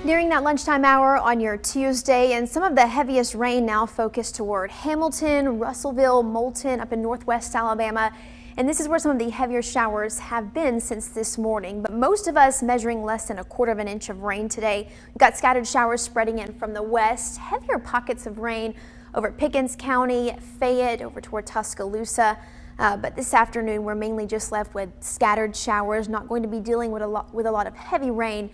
Nearing that lunchtime hour on your Tuesday, and some of the heaviest rain now focused toward Hamilton, Russellville, Moulton up in northwest Alabama. And this is where some of the heavier showers have been since this morning. But most of us measuring less than 1/4 of an inch of rain today. We've got scattered showers spreading in from the west, heavier pockets of rain over Pickens County, Fayette, over toward Tuscaloosa. But this afternoon, we're mainly just left with scattered showers, not going to be dealing with a lot of heavy rain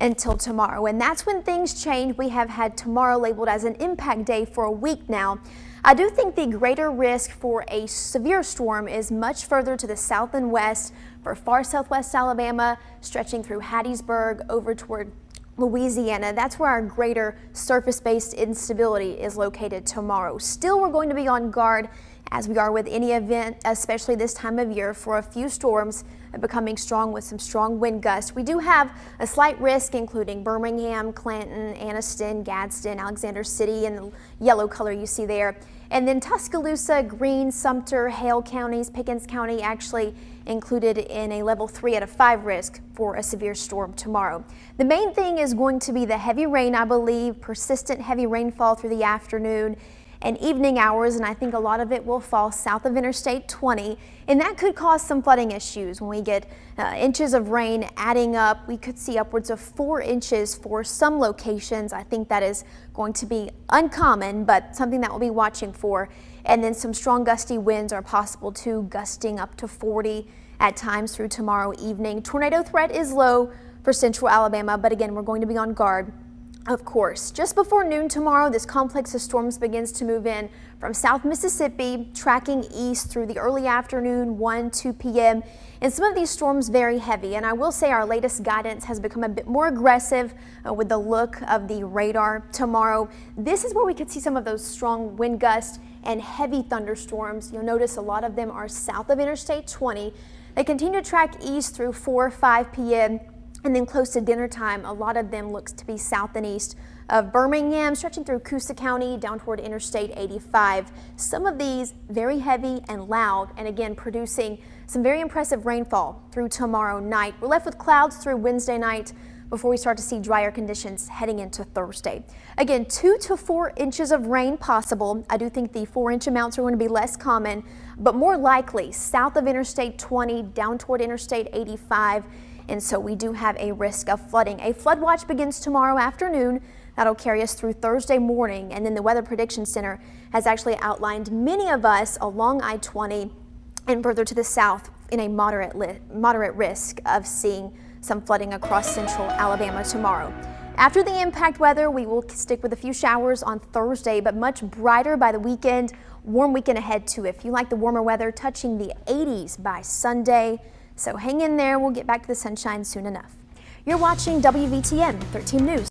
until tomorrow. And that's when things change. We have had tomorrow labeled as an impact day for a week now. I do think the greater risk for a severe storm is much further to the south and west for far southwest Alabama, stretching through Hattiesburg over toward Louisiana. That's where our greater surface-based instability is located tomorrow. Still, we're going to be on guard as we are with any event, especially this time of year, for a few storms becoming strong with some strong wind gusts. We do have a slight risk, including Birmingham, Clanton, Anniston, Gadsden, Alexander City in the yellow color you see there. And then Tuscaloosa, Greene, Sumter, Hale counties, Pickens County actually included in a level 3 out of 5 risk for a severe storm tomorrow. The main thing is going to be the heavy rain, I believe, persistent heavy rainfall through the afternoon and evening hours, and I think a lot of it will fall south of Interstate 20, and that could cause some flooding issues. When we get inches of rain adding up, we could see upwards of 4 inches for some locations. I think that is going to be uncommon, but something that we'll be watching for. And then some strong gusty winds are possible too, gusting up to 40 at times through tomorrow evening. Tornado threat is low for central Alabama, but again, we're going to be on guard. Of course, just before noon tomorrow, this complex of storms begins to move in from South Mississippi, tracking east through the early afternoon, 1-2 p.m. And some of these storms very heavy. And I will say our latest guidance has become a bit more aggressive with the look of the radar tomorrow. This is where we could see some of those strong wind gusts and heavy thunderstorms. You'll notice a lot of them are south of Interstate 20. They continue to track east through 4-5 p.m. And then close to dinner time, a lot of them looks to be south and east of Birmingham, stretching through Coosa County down toward Interstate 85. Some of these very heavy and loud, and again producing some very impressive rainfall through tomorrow night. We're left with clouds through Wednesday night before we start to see drier conditions heading into Thursday. Again, 2 to 4 inches of rain possible. I do think the 4-inch amounts are going to be less common, but more likely south of Interstate 20 down toward Interstate 85. And so we do have a risk of flooding. A flood watch begins tomorrow afternoon. That'll carry us through Thursday morning. And then the Weather Prediction Center has actually outlined many of us along I-20 and further to the south in a moderate risk of seeing some flooding across central Alabama tomorrow. After the impact weather, we will stick with a few showers on Thursday, but much brighter by the weekend. Warm weekend ahead too. If you like the warmer weather, touching the 80s by Sunday. So hang in there. We'll get back to the sunshine soon enough. You're watching WVTN 13 News.